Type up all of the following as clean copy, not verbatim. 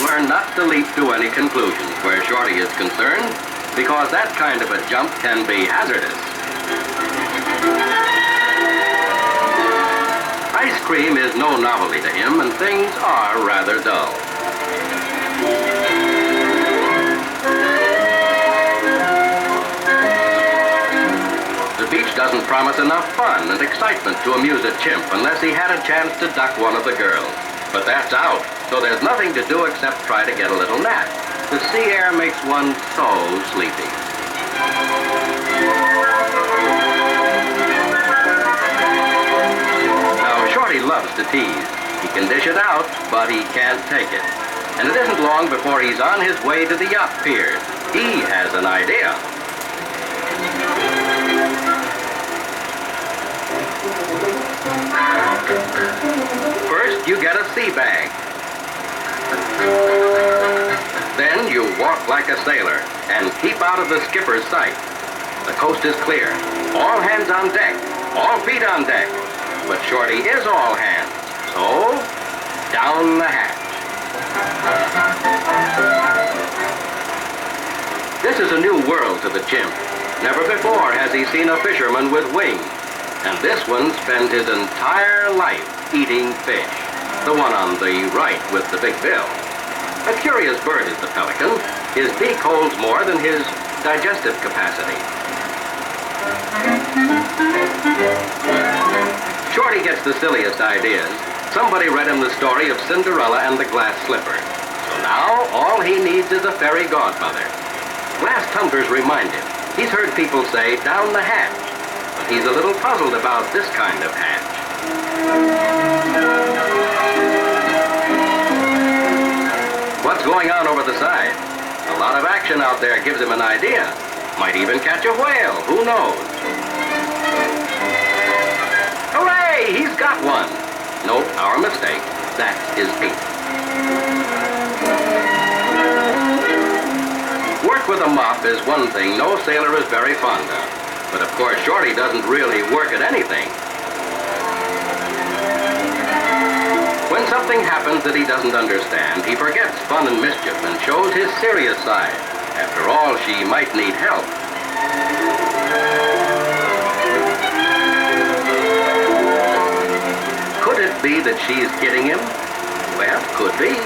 learn not to leap to any conclusions where Shorty is concerned, because that kind of a jump can be hazardous. Ice cream is no novelty to him, and things are rather dull. The beach doesn't promise enough fun and excitement to amuse a chimp unless he had a chance to duck one of the girls. But that's out, so there's nothing to do except try to get a little nap. The sea air makes one so sleepy. Now, Shorty loves to tease. He can dish it out, but he can't take it. And it isn't long before he's on his way to the yacht pier. He has an idea. First, you get a sea bag. Then you walk like a sailor and keep out of the skipper's sight. The coast is clear. All hands on deck. All feet on deck. But Shorty is all hands. So, down the hatch. This is a new world to the chimp. Never before has he seen a fisherman with wings. And this one spends his entire life eating fish. The one on the right with the big bill. A curious bird is the pelican. His beak holds more than his digestive capacity. Shorty gets the silliest ideas. Somebody read him the story of Cinderella and the glass slipper. So now all he needs is a fairy godmother. Glass tumblers remind him. He's heard people say, down the hatch. But he's a little puzzled about this kind of hatch. What's going on over the side? A lot of action out there gives him an idea. Might even catch a whale, who knows? Hooray! He's got one! Nope, our mistake. That's his bait. Work with a mop is one thing no sailor is very fond of. But of course, Shorty doesn't really work at anything. When something happens that he doesn't understand, he forgets fun and mischief and shows his serious side. After all, she might need help. Could it be that she's kidding him? Well, could be.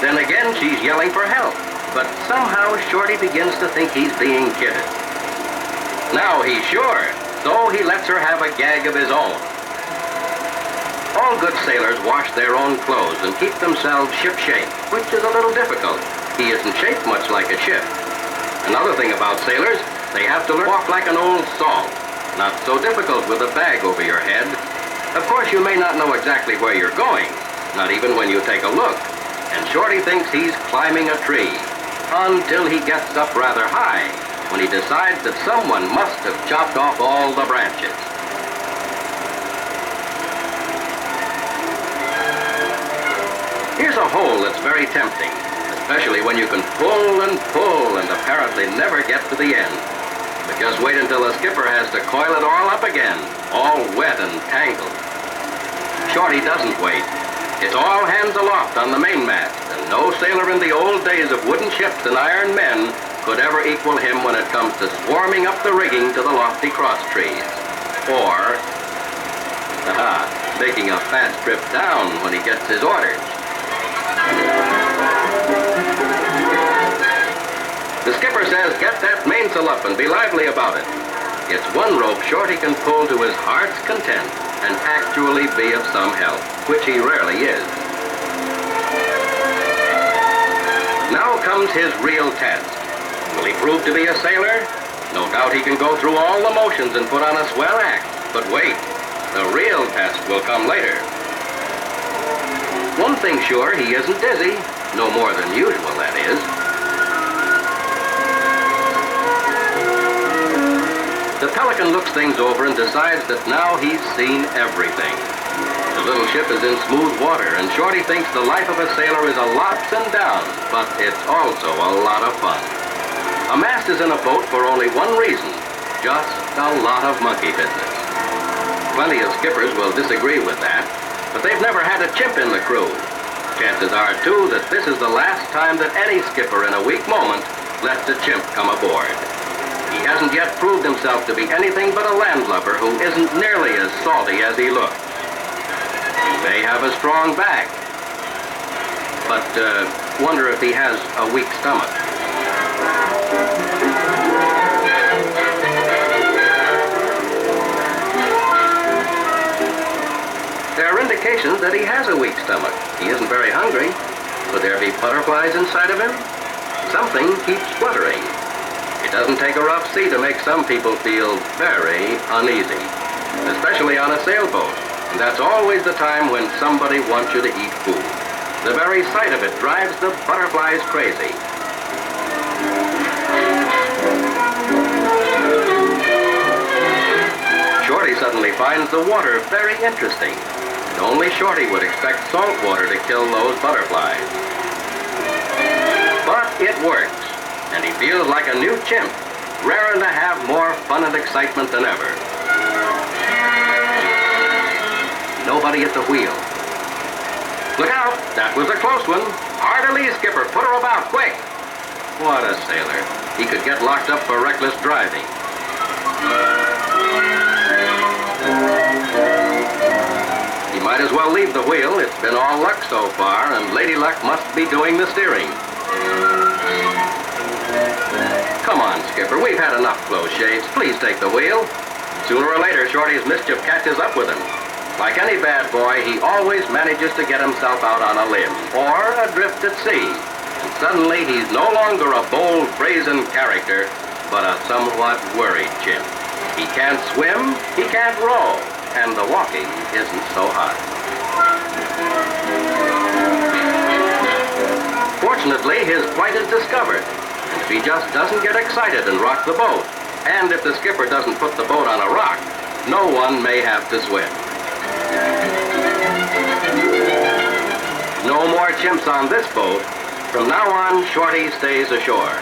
Then again, she's yelling for help. But somehow Shorty begins to think he's being kidded. Now he's sure, so he lets her have a gag of his own. All good sailors wash their own clothes and keep themselves ship-shape, which is a little difficult. He isn't shaped much like a ship. Another thing about sailors, they have to learn to walk like an old salt. Not so difficult with a bag over your head. Of course, you may not know exactly where you're going, not even when you take a look. And Shorty thinks he's climbing a tree, until he gets up rather high, when he decides that someone must have chopped off all the branches. Here's a hole that's very tempting, especially when you can pull and apparently never get to the end. But just wait until the skipper has to coil it all up again, all wet and tangled. Shorty doesn't wait. It's all hands aloft on the mainmast, and no sailor in the old days of wooden ships and iron men could ever equal him when it comes to swarming up the rigging to the lofty cross trees. Or, making a fast trip down when he gets his orders. The skipper says, get that mainsail up and be lively about it. It's one rope Shorty can pull to his heart's content and actually be of some help, which he rarely is. Now comes his real test. Will he prove to be a sailor? No doubt he can go through all the motions and put on a swell act. But wait, the real test will come later. One thing sure, he isn't dizzy. No more than usual, that is. The pelican looks things over and decides that now he's seen everything. The little ship is in smooth water, and Shorty thinks the life of a sailor is a lot ups and downs, but it's also a lot of fun. A mast is in a boat for only one reason, just a lot of monkey business. Plenty of skippers will disagree with that, but they've never had a chimp in the crew. Chances are, too, that this is the last time that any skipper in a weak moment lets a chimp come aboard. He hasn't yet proved himself to be anything but a landlubber who isn't nearly as salty as he looks. He may have a strong back, but wonder if he has a weak stomach. There are indications that he has a weak stomach. He isn't very hungry. Could there be butterflies inside of him? Something keeps fluttering. It doesn't take a rough sea to make some people feel very uneasy, especially on a sailboat. And that's always the time when somebody wants you to eat food. The very sight of it drives the butterflies crazy. Shorty suddenly finds the water very interesting. And only Shorty would expect salt water to kill those butterflies. But it works. And he feels like a new chimp, raring to have more fun and excitement than ever. Nobody at the wheel. Look out! That was a close one. Hard to lee, skipper. Put her about, quick! What a sailor. He could get locked up for reckless driving. He might as well leave the wheel. It's been all luck so far, and Lady Luck must be doing the steering. Come on, skipper, we've had enough close shaves. Please take the wheel. Sooner or later, Shorty's mischief catches up with him. Like any bad boy, he always manages to get himself out on a limb, or adrift at sea. And suddenly, he's no longer a bold, brazen character, but a somewhat worried chimp. He can't swim, he can't row, and the walking isn't so hot. Fortunately, his plight is discovered. If he just doesn't get excited and rock the boat, and if the skipper doesn't put the boat on a rock, no one may have to swim. No more chimps on this boat. From now on, Shorty stays ashore.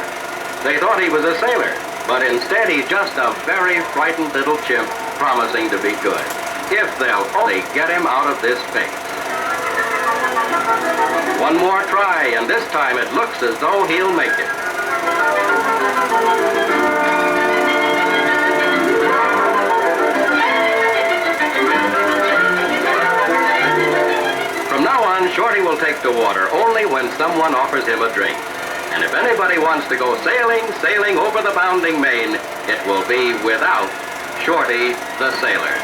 They thought he was a sailor, but instead he's just a very frightened little chimp promising to be good, if they'll only get him out of this fix. One more try, and this time it looks as though he'll make it. From now on, Shorty will take to water only when someone offers him a drink. And if anybody wants to go sailing over the bounding main, it will be without Shorty the sailor.